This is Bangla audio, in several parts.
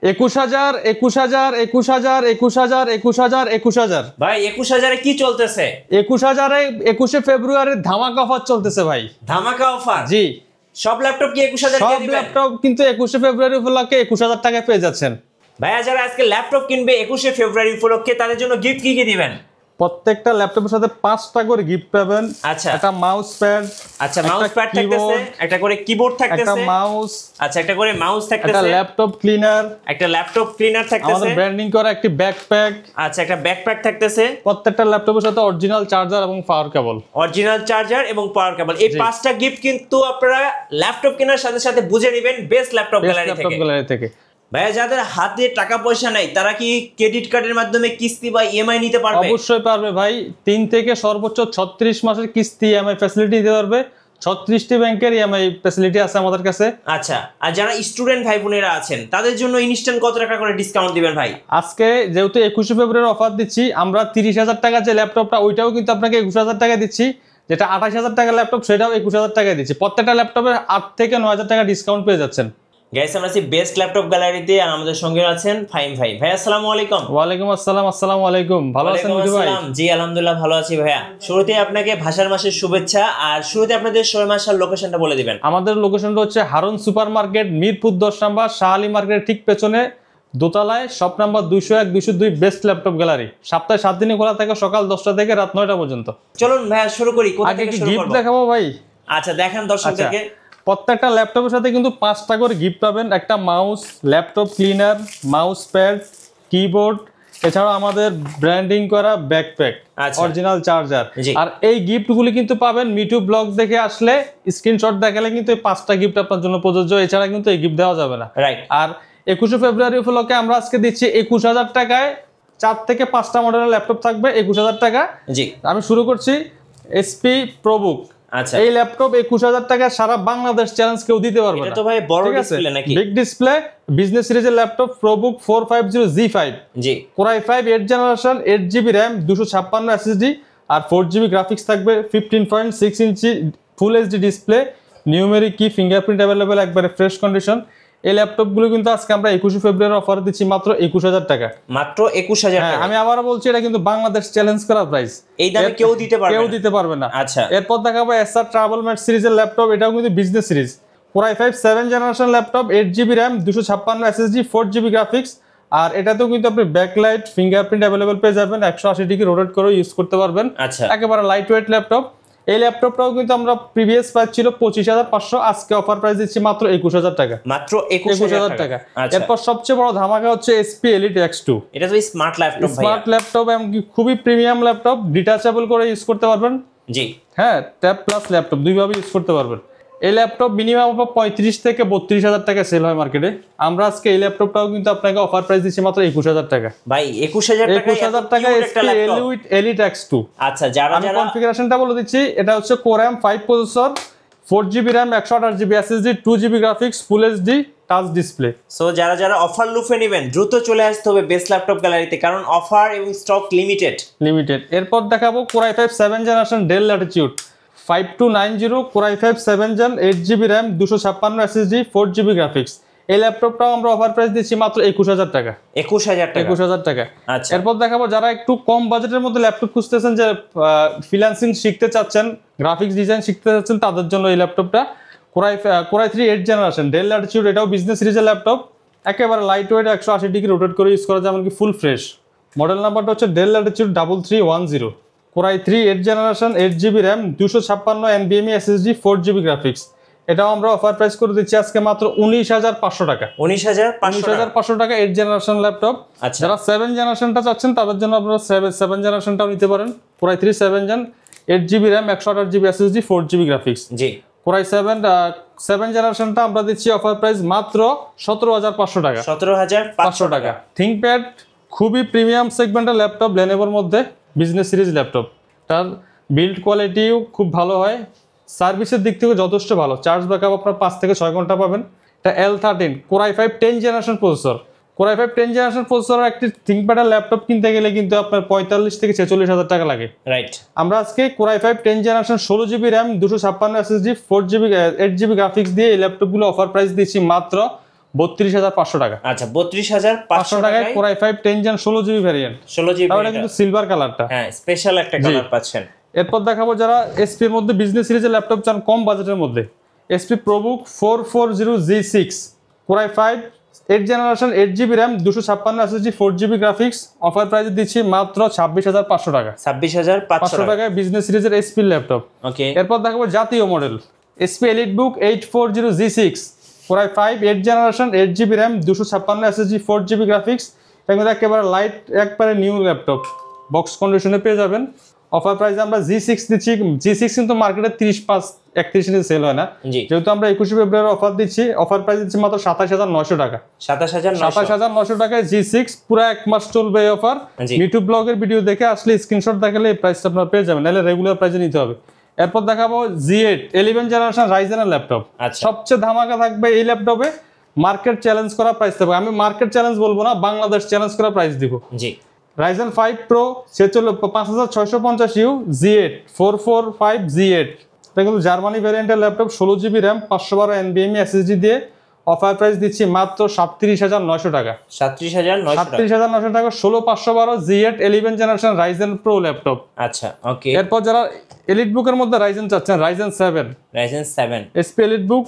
21,000 21,000 21,000 21,000 21,000 21,000 ভাই 21,000 কি চলতেছে? 21,000 21শে ফেব্রুয়ারির ধামাকা অফার চলতেছে ভাই। ধামাকা অফার? জি, সব ল্যাপটপ কি 21,000 সব দিয়ে দিবেন? ল্যাপটপ কিন্তু 21শে ফেব্রুয়ারি উপলক্ষে 21,000 টাকায় পেয়ে যাচ্ছেন। ভাইয়া যারা আজকে ল্যাপটপ কিনবে 21শে ফেব্রুয়ারি উপলক্ষে তাদের জন্য গিফট কি কি দিবেন? প্রত্যেকটা ল্যাপটপের সাথে 5টা করে গিফট পাবেন। আচ্ছা, একটা মাউস প্যাড, আচ্ছা মাউস প্যাড থাকতেছে, একটা করে কিবোর্ড থাকতেছে, একটা মাউস, আচ্ছা একটা করে মাউস থাকতেছে, একটা ল্যাপটপ ক্লিনার, একটা ল্যাপটপ ক্লিনার থাকতেছে, আমাদের ব্র্যান্ডিং করা একটি ব্যাকপ্যাক, আচ্ছা একটা ব্যাকপ্যাক থাকতেছে, প্রত্যেকটা ল্যাপটপের সাথে অরিজিনাল চার্জার এবং পাওয়ার কেবল, অরিজিনাল চার্জার এবং পাওয়ার কেবল। এই 5টা গিফট কিন্তু আপনারা ল্যাপটপ কেনার সাথে সাথে বুঝে নেবেন বেস্ট ল্যাপটপ গ্যালারি থেকে। ভাইয়া যাদের হাতে টাকা পয়সা নাই তারা কি ক্রেডিট কার্ডের মাধ্যমে কিস্তি বা ইএমআই নিতে পারবে? অবশ্যই পারবে ভাই। 3 থেকে সর্বোচ্চ 36 মাসের কিস্তি ইএমআই ফ্যাসিলিটি দিতে পারবে। 36টি ব্যাংকের ইএমআই ফ্যাসিলিটি আছে আমাদের কাছে। আচ্ছা, আর যারা স্টুডেন্ট ভাই বোনেরা আছেন তাদের জন্য ইনস্ট্যান্ট কত টাকা করে ডিসকাউন্ট দিবেন ভাই? আজকে যেহেতু 21শে ফেব্রুয়ারি অফার দিচ্ছি, আমরা 30,000 টাকা যে ল্যাপটপটা ওইটাও কিন্তু আপনাকে 21,000 টাকা দিচ্ছি। যেটা 28,000 টাকার ল্যাপটপ সেটাও 21,000 টাকায় দিচ্ছি। প্রত্যেকটা ল্যাপটপের 8 থেকে 9,000 টাকা ডিসকাউন্ট পেয়ে যাচ্ছেন। গাইস আমরা আছি বেস্ট ল্যাপটপ গ্যালারিতে আর আমাদের সঙ্গে আছেন ফাহিম ভাই। ভাই আসসালামু আলাইকুম। ওয়ালাইকুম আসসালাম। আসসালামু আলাইকুম। ভালো আছেন ভাই? জি আলহামদুলিল্লাহ ভালো আছি ভাইয়া। শুরুতেই আপনাকে ভাষার মাসের শুভেচ্ছা, আর শুরুতে আপনাদের সময় মাস আর লোকেশনটা বলে দিবেন। আমাদের লোকেশনটা হচ্ছে হারুন সুপার মার্কেট, মিরপুর 10 নম্বর, শাহ আলী মার্কেটের ঠিক পেছনে দোতলায়, shop number 201 202, best laptop gallery. সপ্তাহে 7 দিনই খোলা থাকে, সকাল 10টা থেকে রাত 9টা পর্যন্ত। চলুন ভাইয়া শুরু করি। কোথা আগে থেকে কি শুরু গিফট করব? দেখাবো ভাই? আচ্ছা দেখান দর্শকদেরকে। প্রত্যেকটা ল্যাপটপের সাথে কিন্তু 5টা করে গিফট পাবেন। একটা mouse, laptop cleaner, mouse pad, keyboard, এছাড়াও আমাদের ব্র্যান্ডিং করা ব্যাকপ্যাক, অরিজিনাল চার্জার। আর এই গিফটগুলি কিন্তু পাবেন মিটু ব্লগ দেখে আসলে, স্ক্রিনশট দেখালে কিন্তু এই 5টা গিফট আপনার জন্য প্রযোজ্য। এছাড়া কিন্তু এই গিফট দেওয়া যাবে না। রাইট। আর 21শে ফেব্রুয়ারি উপলক্ষে আমরা আজকে দিচ্ছি 21,000 টাকায় 4 থেকে 5টা মডেলের ল্যাপটপ থাকবে 21,000 টাকা। জি, আমি শুরু করছি এসপি প্রোবুক। আচ্ছা, এই ল্যাপটপ 21,000 টাকা সারা বাংলাদেশ চ্যালেঞ্জ কেউ দিতে পারবে না। এটা তো ভাই বড় ডিসপ্লে নাকি? বিগ ডিসপ্লে বিজনেস সিরিজের ল্যাপটপ প্রোবুক 450G5। জি, Core i5 8 generation, 8GB RAM, 256 SSD আর 4GB গ্রাফিক্স থাকবে। 15.6 ইঞ্চি full HD display, numeric key, fingerprint available, একবারে ফ্রেশ কন্ডিশন। এই ল্যাপটপগুলো কিন্তু আজকে আমরা 21শে ফেব্রুয়ারি অফার দিচ্ছি মাত্র 21,000 টাকা। মাত্র 21,000 টাকা। আমি আবারও বলছি, এটা কিন্তু বাংলাদেশ চ্যালেঞ্জ করা প্রাইস। এই দামে কেউ দিতে পারবে না। আচ্ছা, এরপর দেখাবো এসআর ট্রাভেল ম্যাট সিরিজের ল্যাপটপ। এটাও কিন্তু business series. Core i5 7 generation laptop, 8GB RAM, 256 SSD, 4GB graphics. আর এটাতেও কিন্তু আপনি ব্যাকলাইট, ফিঙ্গারপ্রিন্ট अवेलेबल পেয়ে যাবেন। 180 ডিগ্রি রোটেট করে ইউজ করতে পারবেন। আচ্ছা, একেবারে লাইট ওয়েট ল্যাপটপ। এই ল্যাপটপটাও কিন্তু আমরা প্রিভিয়াস প্রাইস ছিল 25,500, আজকে অফার প্রাইস দিচ্ছি মাত্র 21,000 টাকা। মাত্র 21,000 টাকা। এরপর সবচেয়ে বড় ধামাকা হচ্ছে এসপি এলিট X2। এটা তো স্মার্ট ল্যাপটপ ভাই। স্মার্ট ল্যাপটপ এবং খুবই প্রিমিয়াম ল্যাপটপ, ডিটাচেবল করে ইউজ করতে পারবেন। জি, হ্যাঁ, ট্যাব প্লাস ল্যাপটপ দুইভাবে ইউজ করতে পারবেন। এই ল্যাপটপ মিনিমাম 35 থেকে 32,000 টাকা সেল হয় মার্কেটে। আমরা আজকে এই ল্যাপটপটাও কিন্তু আপনাকে অফার প্রাইস দিচ্ছি মাত্র 21,000 টাকা। ভাই 21,000 টাকা এসপি এলিট X2। আচ্ছা, যারা কনফিগারেশনটা বলে দিচ্ছি। এটা হচ্ছে Core i5 processor, 4GB RAM, 128GB SSD, 2GB graphics, full HD touch display. So যারা অফার লুফে নেবেন দ্রুত চলে আসতে হবে বেস্ট ল্যাপটপ গ্যালারিতে, কারণ অফার এবং স্টক লিমিটেড। এরপর দেখাবো Core i5 7 generation Dell Latitude 5290, Core i5 7 gen, 8GB RAM, 256 SSD, 4GB graphics. এই ল্যাপটপটাও আমরা অফার প্রাইস দিচ্ছি মাত্র 21,000 টাকা। 21,000 টাকা। আচ্ছা, এরপর দেখাবো যারা একটু কম বাজেটের মধ্যে ল্যাপটপ খুঁজতেছেন, যে ফ্রিল্যান্সিং শিখতে চাচ্ছেন, গ্রাফিক্স ডিজাইন শিখতে চাচ্ছেন, তাদের জন্য এই ল্যাপটপটা Core i3 8 generation Dell Latitude. এটাও বিজনেস সিরিজের ল্যাপটপ, একেবারে লাইট ওয়েট, 180 ডিগ্রি রোটেট করে ইউজ করা যায়, এমনকি ফুল ফ্রেশ। মডেল নাম্বারটা হচ্ছে del Latitude 3310। Core i3 8 generation, 8GB RAM, 256 NVMe SSD, 4GB graphics. এটাও আমরা অফার প্রাইস করে দিচ্ছি আজকে মাত্র 19,500 টাকা। 19,500 টাকা 8 জেনারেশন ল্যাপটপ। যারা 7 জেনারেশনটা চাচ্ছেন তাদের জন্য আপনারা 7 জেনারেশনটাও নিতে পারেন। Core i3 7 gen, 8GB RAM, 128GB SSD, 4GB graphics. জি, Core i7 7 জেনারেশনটা আমরা দিচ্ছি অফার প্রাইস মাত্র 17,500 টাকা। 17,500 টাকা। থিংকপ্যাড খুবই প্রিমিয়াম সেগমেন্টের ল্যাপটপ, লেনোভোর মধ্যে বিজনেস সিরিজ ল্যাপটপ। তার বিল্ড কোয়ালিটিও খুব ভালো হয়, সার্ভিসের দিক থেকে যথেষ্ট ভালো। চার্জ ব্যাকআপ আপনার 5 থেকে 6 ঘন্টা পাবেন। এটা L13 Core i5 10 generation processor. Core i5 10 generation প্রসেসরের একটি থিংকপ্যাডের ল্যাপটপ কিনতে গেলে কিন্তু আপনার 45 থেকে 46,000 টাকা লাগে। রাইট। আমরা আজকে Core i5 10 generation 16GB RAM, 256 SSD, 4GB 8GB graphics দিয়ে এই ল্যাপটপগুলো অফার প্রাইস দিচ্ছি মাত্র 32,500 টাকা। আচ্ছা 32,500 টাকায় Core i5 10 Gen 16GB variant. 16GB তাহলে কিন্তু সিলভার কালারটা, হ্যাঁ স্পেশাল একটা কালার পাচ্ছেন। এরপর দেখাবো যারা SP এর মধ্যে বিজনেস সিরিজের ল্যাপটপ চান কম বাজেটের মধ্যে, SP ProBook 440G6 Core i5 8 generation 8GB RAM 256 SSD 4GB graphics, offer প্রাইসে দিচ্ছি মাত্র 26,500 টাকা। 26,500 টাকায় বিজনেস সিরিজের SP ল্যাপটপ। ওকে, এরপর দেখাবো জাতীয় model SP EliteBook 840G6 Core i5 8 generation 8GB RAM 256 SSD 4GB graphics, এগুলো একেবারে লাইট একবারে নিউ ল্যাপটপ, বক্স কন্ডিশনে পেয়ে যাবেন। অফার প্রাইসে আমরা G6 দিচ্ছি। G6 কিন্তু মার্কেটে 30-31 নিচে সেল হয় না, যেহেতু আমরা 21 ফেব্রুয়ারি অফার দিচ্ছি, অফার প্রাইস দিচ্ছি মাত্র 27,900 টাকা। 27,900 টাকায় G6 পুরো এক মাস চলবে এই অফার। ইউটিউব ব্লগের ভিডিও দেখে আসলে স্ক্রিনশট দেখালে এই প্রাইসটা আপনারা পেয়ে যাবেন, নাহলে রেগুলার প্রাইসে নিতে হবে। এরপর দেখাবো G8 11 জেনারেশন রাইজেনের ল্যাপটপ। সবচেয়ে ধামাকা থাকবে এই ল্যাপটপে, মার্কেট চ্যালেঞ্জ করা প্রাইস থাকবে। আমি মার্কেট চ্যালেঞ্জ বলবো না, বাংলাদেশ চ্যালেঞ্জ করা প্রাইস দিব। Ryzen 5 Pro 5650U G8 445G8, এটা কিন্তু জার্মানি ভ্যারিয়েন্টের laptop, 16GB RAM 512 NVMe SSD দিয়ে অফার প্রাইস দিচ্ছি মাত্র 37,900 টাকা। 37,900 টাকা 16512 G8 11 generation Ryzen Pro laptop. আচ্ছা ওকে, এরপর যারা EliteBook এর মধ্যে Ryzen চাচ্ছেন, Ryzen 7 SP EliteBook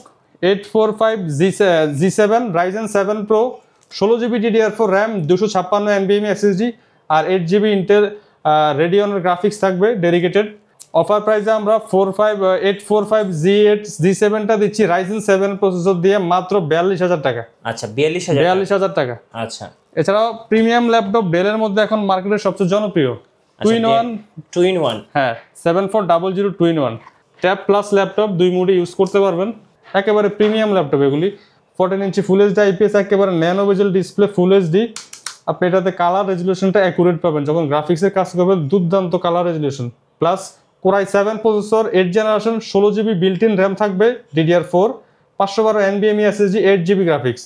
845G7 Ryzen 7 Pro 16GB DDR4 RAM 256 NVMe SSD আর 8GB ইন্টেল রেডিয়নের গ্রাফিক্স থাকবে ডেডিকেটেড। অফার প্রাইসে আমরা 845 G7টা দিচ্ছি Ryzen 7 প্রসেসর দিয়ে মাত্র 42,000 টাকা। আচ্ছা 42,000 টাকা। আচ্ছা, এছাড়াও প্রিমিয়াম ল্যাপটপ ডেলের মধ্যে এখন মার্কেটের সবচেয়ে জনপ্রিয় 2-in-1 হ্যাঁ 7400 2-in-1 ট্যাব প্লাস ল্যাপটপ, দুই মোডে ইউজ করতে পারবেন, একেবারে প্রিমিয়াম ল্যাপটপ এগুলি। 14 ইঞ্চি ফুল এইচডি IPS একেবারে ন্যানো বেজেল ডিসপ্লে ফুল এইচডি, আপনি এটাতে কালার রেজুলেশনটা অ্যাকুরেট পাবেন, যখন গ্রাফিক্সের কাজ করবেন দুর্দান্ত colour resolution. Plus Core i7 processor 8 generation 16GB built in RAM থাকবে DDR4 512 NVMe SSD 8GB graphics,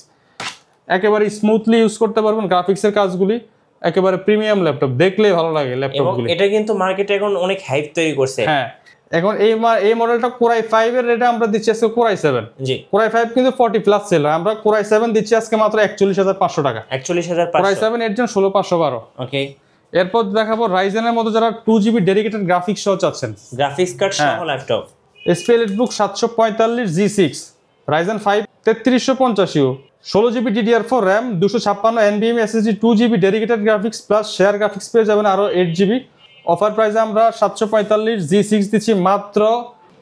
একেবারে স্মুথলি ইউজ করতে পারবেন গ্রাফিক্সের কাজগুলি, একেবারে প্রিমিয়াম ল্যাপটপ, দেখলেই ভালো লাগে ল্যাপটপগুলি। এটা কিন্তু মার্কেটে এখন অনেক হাইপ তৈরি করছে। হ্যাঁ, এখন এই মডেলটা Core i5 এর রেটে আমরা দিচ্ছি আজকে Core i7। Core i5 কিন্তু 40+ সেল হয়, আমরা Core i7 দিচ্ছি আজকে মাত্র 41,500 টাকা। 41,500 Core i7 8 Gen 16512। ওকে, এরপর দেখাবো Ryzen এর মধ্যে যারা 2GB ডেডিকেটেড গ্রাফিক্স সহ চাচ্ছেন, গ্রাফিক্স কার্ড সহ laptop, SP EliteBook 745G6 Ryzen 5 3350U 16GB DDR4 RAM 256 NVMe SSD 2GB dedicated graphics plus share graphics পেয়ে যাবেন আরো 8GB। অফার প্রাইসে আমরা 745G6 দিচ্ছি মাত্র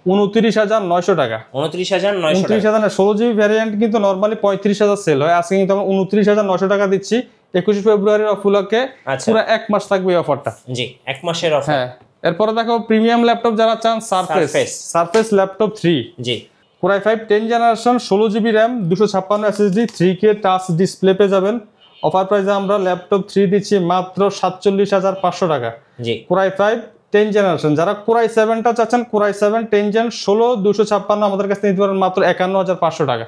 29,900 টাকা। 29,900 16GB ভ্যারিয়েন্ট কিন্তু নরমালি 35,000 সেল হয়, আজকে কিন্তু আমরা 29,900 টাকা দিচ্ছি 21 ফেব্রুয়ারির উপলক্ষে। পুরো এক মাস থাকবে এই অফারটা। এক মাসের অফার। হ্যাঁ, এরপরে দেখো প্রিমিয়াম ল্যাপটপ যারা চান, surface laptop 3 Core i5 10 generation 16GB RAM 256 SSD 3K touch display পেয়ে যাবেন। অফার প্রাইসে আমরা ল্যাপটপ 3 দিচ্ছি মাত্র 47,500 টাকা। Core i5 10 জেনারেশন, যারা Core i7টা চাচ্ছেন, Core i7 10 Gen 16 256 আমাদের কাছে নিতে পারেন মাত্র 51,500 টাকা।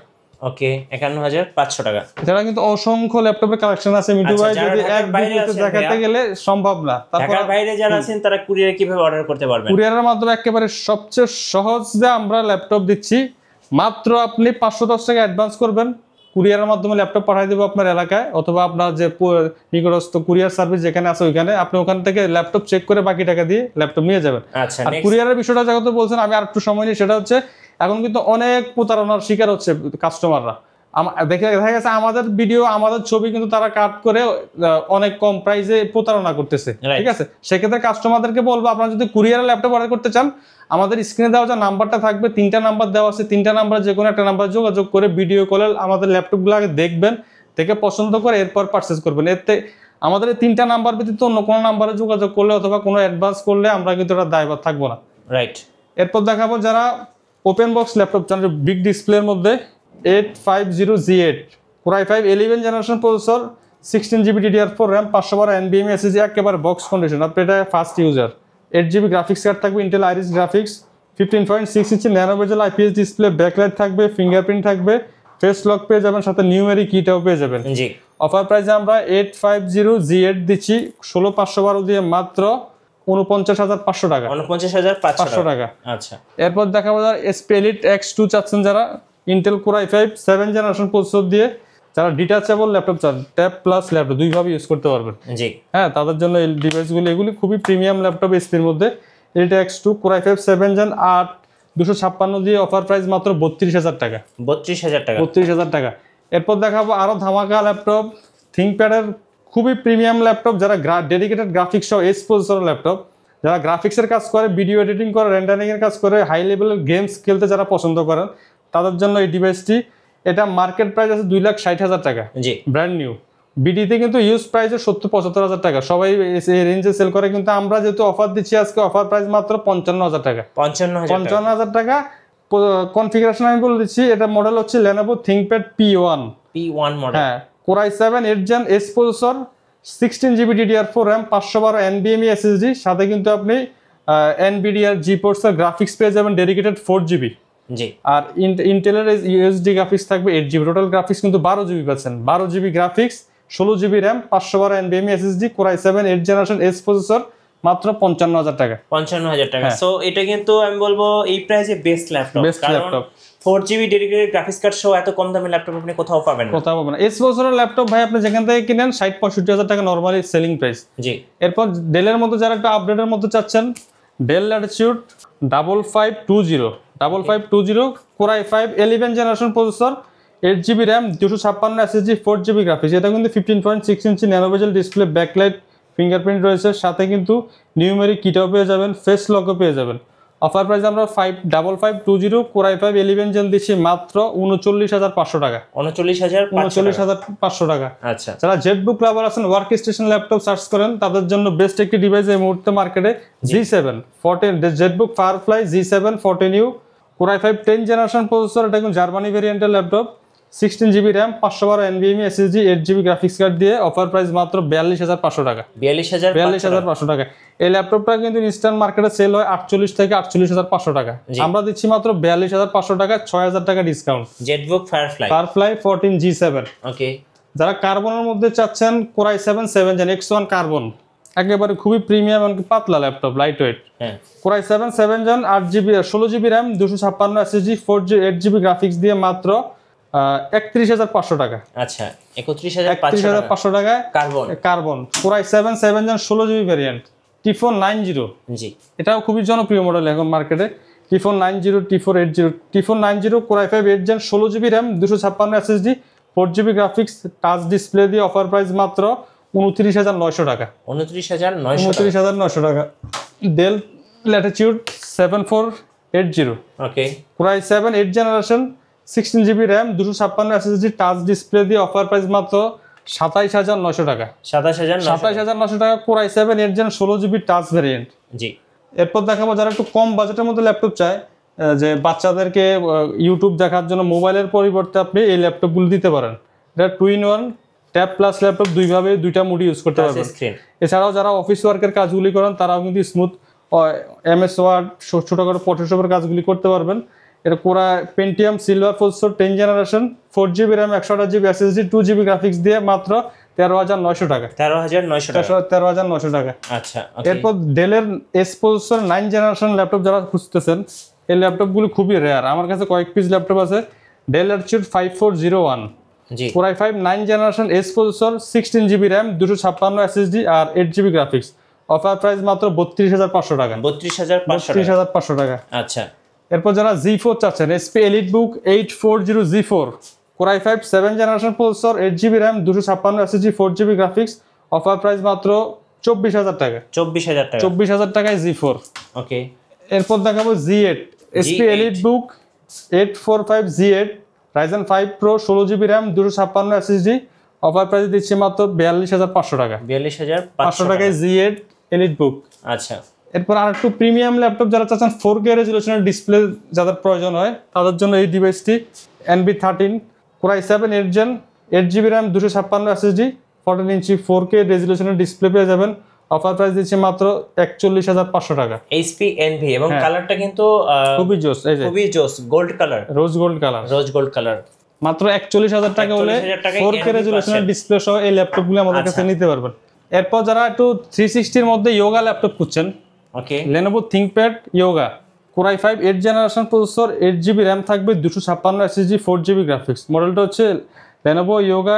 ওকে, 51,500 টাকা। এছাড়া কিন্তু অসংখ্য ল্যাপটপের কালেকশন আছে মিঠু ভাই, যদি এক ভিডিওতে দেখাতে গেলে সম্ভব না। ঢাকার বাইরে যারা আছেন তারা কুরিয়ারে কিভাবে অর্ডার করতে পারবেন? কুরিয়ারের মাধ্যমে একেবারে সবচেয়ে সহজ যে আমরা ল্যাপটপ দিচ্ছি, মাত্র আপনি 510 টাকা অ্যাডভান্স করবেন, কুরিয়ারের মাধ্যমে ল্যাপটপ পাঠিয়ে দেবো আপনার এলাকায়, অথবা আপনার যে নিকটস্থ কুরিয়ার সার্ভিস যেখানে আছে ওইখানে, আপনি ওখান থেকে ল্যাপটপ চেক করে বাকি টাকা দিয়ে ল্যাপটপ নিয়ে যাবেন। আর কুরিয়ারের বিষয়টা যেহেতু বলছেন, আমি আর একটু সময় নিই, সেটা হচ্ছে এখন কিন্তু অনেক প্রতারণার শিকার হচ্ছে কাস্টমাররা। দেখা গেছে আমাদের ভিডিও, আমাদের ছবি কিন্তু তারা কাট করে অনেক কম প্রাইসে প্রতারণা করতেছে, ঠিক আছে? সেক্ষেত্রে কাস্টমারদেরকে বলবো, আপনারা যদি কুরিয়ারে ল্যাপটপ অর্ডার করতে চান, আমাদের স্ক্রিনে দেওয়া যে নাম্বারটা থাকবে, 3টা নাম্বার দেওয়া আছে, 3টা নাম্বার যে কোনো একটা নাম্বার যোগাযোগ করে ভিডিও কলে আমাদের ল্যাপটপগুলো আগে দেখবেন, দেখে পছন্দ করে এরপর পারচেস করবেন। এতে আমাদের এই 3টা নাম্বার ব্যতীত অন্য কোনো নাম্বারে যোগাযোগ করলে অথবা কোনো অ্যাডভান্স করলে আমরা কিন্তু এটা দায়ভার থাকবো না। রাইট। এরপর দেখাবো যারা ওপেন বক্স ল্যাপটপ চান, বিগ ডিসপ্লের মধ্যে 850G8 Core i5 11 generation processor 16GB DDR4 RAM 512 NVMe SSD, একেবারে বক্স কন্ডিশন, আপনি এটা first user. 8GB graphics card থাকবে, ইন্টেল আইরিস গ্রাফিক্স, 15.6 ইঞ্চি nano bezel IPS display, backlight থাকবে, ফিঙ্গারপ্রিন্ট থাকবে, ফেস লক পেয়ে যাবেন, সাথে নিউমেরিক কিটাও পেয়ে যাবেন। জি। অফার প্রাইসে আমরা 850G8 দিচ্ছি 16512 দিয়ে মাত্র 49,500 টাকা। 49,500 টাকা। আচ্ছা। এরপর দেখাবো যারা SP Elite X2 চাচ্ছেন, যারা Intel Core i5 7 generation processor দিয়ে যারা ডিটাচেবল ল্যাপটপ চান, ট্যাব প্লাস ল্যাপটপ দুইভাবে ইউজ করতে পারবেন। জি হ্যাঁ, তাদের জন্য এই ডিভাইসগুলো এগুলি খুবই প্রিমিয়াম ল্যাপটপ এসপির মধ্যে। Elite X2 Core i5 7 Gen 8 256 দিয়ে অফার প্রাইস মাত্র 32,000 টাকা। 32,000 টাকা। 32,000 টাকা। এরপর দেখাবো আরো ধামাকা ল্যাপটপ, থিংকপ্যাডের খুবই প্রিমিয়াম ল্যাপটপ, যারা ডেডিকেটেড গ্রাফিক্স সহ এস প্রসেসর ল্যাপটপ, যারা গ্রাফিক্সের কাজ করে, ভিডিও এডিটিং করে, রেন্ডারিং এর কাজ করে, হাই লেভেলের গেমস খেলতে যারা পছন্দ করেন তাদের জন্য এই ডিভাইসটি। এটা মার্কেট প্রাইস আছে 2,60,000 টাকা, জি ব্র্যান্ড নিউ। বিডিতে কিন্তু ইউজ প্রাইসে 70-75,000 টাকা, সবাই এই রেঞ্জে সেল করে, কিন্তু আমরা যেহেতু অফার দিচ্ছি আজকে, অফার প্রাইস মাত্র 55,000 টাকা। 55,000 টাকা। কনফিগারেশন আমি বলে দিচ্ছি, এটা মডেল হচ্ছে Lenovo ThinkPad P1 মডেল। হ্যাঁ, Core i7 8 Gen S processor, 16GB DDR4 RAM, 512 NVMe SSD, সাথে কিন্তু আপনি NVIDIA GeForce গ্রাফিক্স পেয়ে যাবেন ডেডিকেটেড 4GB। জি। আর ইন্টেলের USD গ্রাফিক্স থাকবে 8GB, টোটাল গ্রাফিক্স কিন্তু 12GB পাচ্ছেন, 12GB graphics, 16GB RAM, 512 NVMe SSD, Core i7 8 generation S processor, মাত্র 55,000 টাকা। 55,000 টাকা। সো এটা কিন্তু আমি বলবো এই প্রাইসে বেস্ট ল্যাপটপ, কারণ 4GB ডেডিকেটেড গ্রাফিক্স কার্ড সহ এত কম দামে ল্যাপটপ আপনি কোথাও পাবেন না। কোথাও পাবেন না। S প্রসেসরের ল্যাপটপ ভাই আপনি যেখান থেকে কিনেন 60-65,000 টাকা নরমালি সেলিং প্রাইস। জি। এরপর ডেলের মধ্যে যারা একটা আপডেটের মধ্যে চাচ্ছেন, del Latitude 5520 Core i5 11 generation processor, 8GB RAM, 256 SSD, 4GB graphics. এটা কিন্তু 15.6 ইঞ্চি ন্যানোভেজেল ডিসপ্লে, ব্যাকলাইট, ফিঙ্গারপ্রিন্ট রয়েছে, সাথে কিন্তু নিউমেরিক কিটাও পেয়ে যাবেন, ফেস লকও পেয়ে যাবেন। অফার প্রাইস আমরা 5520 Core i5 11 জেন দিচ্ছি মাত্র 39,500 টাকা। 39,500 টাকা। আচ্ছা। যারা জেটবুক লাভার আছেন, ওয়ার্ক স্টেশন ল্যাপটপ সার্চ করেন, তাদের জন্য বেস্ট একটি ডিভাইস এই মুহূর্তে মার্কেটে G7 14 ZBook Firefly G7 14U Core i5 10 generation processor. এটা কিন্তু জার্মানি ভেরিয়েন্টের laptop, 16GB RAM, 512 NVMe SSD, 8GB graphics card দিয়ে অফার প্রাইস মাত্র 42,500 টাকা। 42,500 টাকা। এই ল্যাপটপটা কিন্তু ইনস্ট্যান্ট মার্কেটে সেল হয় 48 থেকে 48,500 টাকা, আমরা দিচ্ছি মাত্র 42,500 টাকা, 6,000 টাকা ডিসকাউন্ট। Jetbook firefly 14 G7। ওকে। যারা কার্বনের মধ্যে চাচ্ছেন, Core i7 7 Gen X1 carbon, একেবারে খুবই প্রিমিয়াম এমনকি পাতলা laptop, light weight. Core i7 7 Gen 8GB 16GB RAM, 256 SSD, 8GB graphics দিয়ে মাত্র 31,500 টাকা। আচ্ছা, 31,500 টাকা carbon. Core i7 7 Gen 16GB variant, T490। জি। এটাও খুবই জনপ্রিয় মডেল এখন মার্কেটে, T490, T480, T490 Core i5 8 Gen 16GB RAM, 256 SSD, 4GB graphics, touch display দিয়ে অফার প্রাইস মাত্র 29,900 টাকা। 29,900 টাকা। ডেল ল্যাটিটিউড 7480 ওকে। Core i7 8 generation, 16GB RAM, 256 SSD, touch display দিয়ে অফার প্রাইস মাত্র 27,900 টাকা। 27,900 টাকা Core i7 8 Gen 16GB touch variant. জি। এরপর দেখাবো যারা একটু কম বাজেটের মধ্যে ল্যাপটপ চায়, যে বাচ্চাদেরকে ইউটিউব দেখার জন্য মোবাইলের পরিবর্তে আপনি এই ল্যাপটপগুলো দিতে পারেন। এটা 2-in-1 ট্যাব প্লাস ল্যাপটপ, দুইটা মোডে ইউজ করতে পারবেন। এছাড়াও যারা অফিস ওয়ার্কের কাজগুলি করেন তারাও কিন্তু স্মুথ MS ওয়ার্ড, ছোটখাটো ফটোশপের কাজগুলি করতে পারবেন। এটা Core Pentium silver processor 10 generation, 4GB RAM, 128GB SSD, 2GB graphics দিয়ে মাত্র 13,900 টাকা। 13,900 টাকা। আচ্ছা। এরপর ডেলের S প্রসেসর 9 জেনারেশন ল্যাপটপ যারা খুঁজতেছেন, এই ল্যাপটপগুলো খুবই রেয়ার, আমার কাছে কয়েক পিস ল্যাপটপ আছে। Del Latitude 5401 Core i5 9 generation S processor, 16GB RAM, 256 SSD আর 8GB গ্রাফিক্স। অফার প্রাইস মাত্র 32,500 টাকা। 32,500 টাকা। আচ্ছা। এরপর যারা G4 চাচ্ছেন, SP EliteBook 840 G4 Core i5 7 generation processor, 8GB RAM, 256 SSD, 4GB graphics. Offer price মাত্র 24,000 টাকা। 24,000 টাকায় G4। ওকে। এরপর দেখাবো G8 SP EliteBook 845 G8 Ryzen 5 Pro 16GB RAM, 256 SSD। Offer price দিচ্ছি মাত্র 42,500 টাকা। 42,500 টাকায় G8 EliteBook। আচ্ছা। এরপর আর একটু প্রিমিয়াম ল্যাপটপ যারা চাচ্ছেন, 4K রেজুলেশনের ডিসপ্লে যাদের প্রয়োজন হয়, তাদের জন্য এই ডিভাইসটি NB13 Core i7 8 Gen 8GB RAM, 256 SSD, 14 ইঞ্চি 4K রেজুলেশনের ডিসপ্লে পেয়ে যাবেন। অফার প্রাইস দিচ্ছে মাত্র 41,500 টাকা। HP NV এবং কালারটা কিন্তু খুবই জোস, এই যে খুবই জোস, gold colour, rose gold colour. মাত্র 41,000 টাকা হলে 4K রেজুলেশনের ডিসপ্লে সহ এই ল্যাপটপগুলো আমাদের কাছে নিতে পারবেন। এরপর যারা একটু 360 এর মধ্যে ইয়োগা ল্যাপটপ খুঁজছেন, ওকে, Lenovo ThinkPad Yoga Core i5 8 generation processor, 8GB RAM থাকবে, 256 SSD, 4GB গ্রাফিক্স। মডেলটা হচ্ছে Lenovo Yoga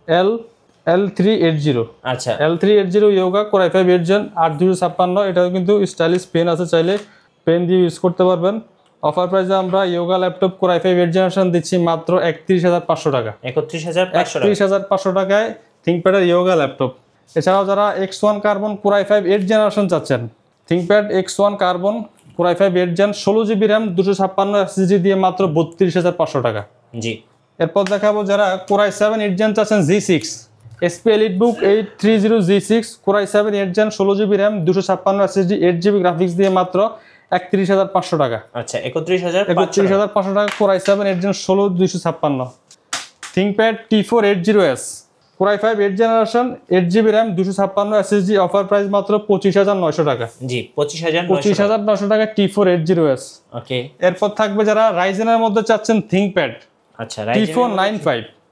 L380 আচ্ছা L380 Yoga Core i5 8 Gen 8256 এটাও কিন্তু স্টাইলিশ পেন আছে, চাইলে পেন দিয়ে ইউজ করতে পারবেন। অফার প্রাইসে আমরা Yoga laptop Core i5 8 generation দিচ্ছি মাত্র 31500 টাকা। 31500 টাকায় ThinkPad এর Yoga ল্যাপটপ। এছাড়াও যারা X1 Carbon Core i5 8 generation চাচ্ছেন, ThinkPad X1 Carbon Core i5 8 Gen 16GB RAM 256 SSD দিয়ে মাত্র 32500 টাকা। জি। এরপর দেখাবো যারা Core i7 8 Gen চাচ্ছেন G6 SP EliteBook 830 G6 Core i7 8 Gen 16GB RAM 256 SSD 8GB graphics দিয়ে মাত্র 31500 টাকা। আচ্ছা 31500 টাকা Core i7 8 Gen 16 256। ThinkPad T480S Core i5 8 generation 8GB RAM 256 SSD offer price মাত্র 25900 টাকা। জি 25900 টাকা T480S। ওকে। এরপর থাকবে যারা Ryzen এর মধ্যে চাচ্ছেন ThinkPad আচ্ছা T495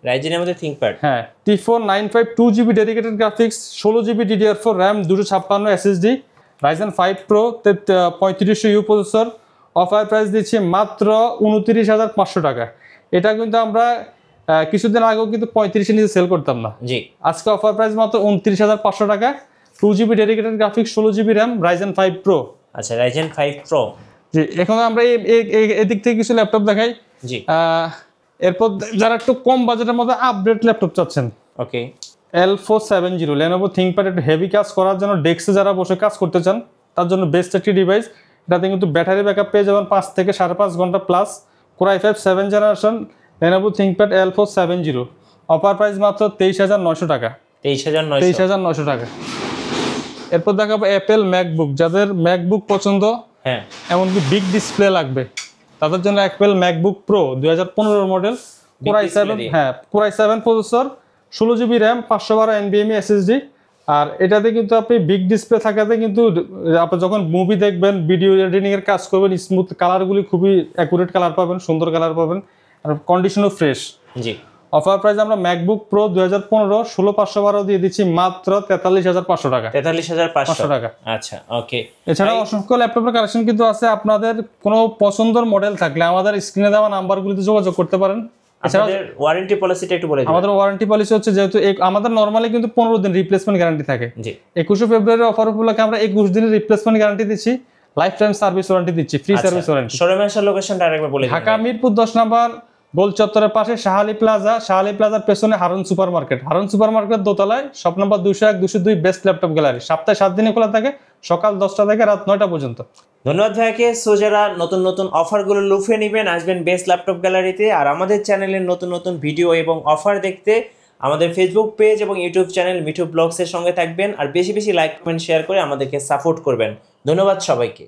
Ryzen এর মধ্যে ThinkPad হ্যাঁ T495 2GB dedicated graphics 16GB DDR4 RAM 256 SSD Ryzen 5 Pro 3500U processor offer price দিচ্ছি মাত্র 29500 টাকা। এটা কিন্তু আমরা কিছুদিন আগেও কিন্তু 35 এর নিচে সেল করতাম না। জি আজকে অফার প্রাইস মাত্র 29500 টাকা 2GB dedicated graphics 16GB RAM Ryzen 5 Pro। আচ্ছা Ryzen 5 Pro। জি এখন আমরা এই দিক থেকে কিছু ল্যাপটপ দেখাই। জি এরপর যারা একটু কম বাজেটের মধ্যে আপডেট ল্যাপটপ চাচ্ছেন, ওকে L470 Lenovo ThinkPad একটু হেভি কাজ করার জন্য ডেস্কে যারা বসে কাজ করতে চান তার জন্য বেস্ট একটি ডিভাইস। এটাতে কিন্তু ব্যাটারি ব্যাকআপ পেয়ে যাবেন 5 থেকে 5.5 ঘন্টা plus. Core i5 7 generation Lenovo ThinkPad L470 offer price মাত্র 23900 টাকা। 23900 টাকা। এরপর দেখাবো অ্যাপেল ম্যাকবুক, যাদের ম্যাকবুক পছন্দ হ্যাঁ এমনকি বিগ ডিসপ্লে লাগবে তাদের জন্য Apple MacBook pro 2015 model Core i7 হ্যাঁ Core i7 processor 16GB RAM 512 NVMe SSD। আর এটাতে কিন্তু আপনি বিগ ডিসপ্লে থাকাতে কিন্তু আপনি যখন মুভি দেখবেন ভিডিও এডিটিং এর কাজ করবেন স্মুথ কালারগুলি খুবই অ্যাকুরেট কালার পাবেন, সুন্দর কালার পাবেন আর কন্ডিশনও ফ্রেশ। জি অফার প্রাইস আমরা ম্যাকবুক প্রো 2015 16512 দিয়ে দিচ্ছি মাত্র 43500 টাকা। 43500 টাকা। আচ্ছা ওকে। এছাড়া অসংখ্য ল্যাপটপের কালেকশন কিন্তু আছে, আপনাদের কোনো পছন্দের মডেল থাকলে আমাদের স্ক্রিনে দেওয়া নাম্বারগুলোতে যোগাযোগ করতে পারেন। আমাদের ওয়ারেন্টি পলিসিটা একটু বলে দিন। আমাদের ওয়ারেন্টি পলিসি হচ্ছে যেহেতু আমাদের নরমালি কিন্তু 15 দিন রিপ্লেসমেন্ট গ্যারান্টি থাকে। জি 21 ফেব্রুয়ারি অফার উপলক্ষে আমরা 21 দিনের রিপ্লেসমেন্ট গ্যারান্টি দিচ্ছি, লাইফ টাইম সার্ভিস ওয়ারেন্টি দিচ্ছি, ফ্রি সার্ভিস ওয়ারেন্টি। শোরুমের লোকেশনটা আরেকবার বলে দিন। ঢাকা মিরপুর 10 নম্বর গোল চত্বরের পাশে শাহালি প্লাজার পেছনে হারুন সুপারমার্কেট দোতলায় shop number 201 202 best laptop gallery. সপ্তাহে 7 দিনে খোলা থাকে সকাল 10টা থেকে রাত 9টা পর্যন্ত। ধন্যবাদ ভাইকে। সো যারা নতুন অফারগুলো লুফে নেবেন আসবেন বেস্ট ল্যাপটপ গ্যালারিতে। আর আমাদের চ্যানেলের নতুন ভিডিও এবং অফার দেখতে আমাদের ফেসবুক পেজ এবং ইউটিউব চ্যানেল মিঠু ব্লগসের সঙ্গে থাকবেন। আর বেশি লাইক কমেন্ট শেয়ার করে আমাদেরকে সাপোর্ট করবেন। ধন্যবাদ সবাইকে।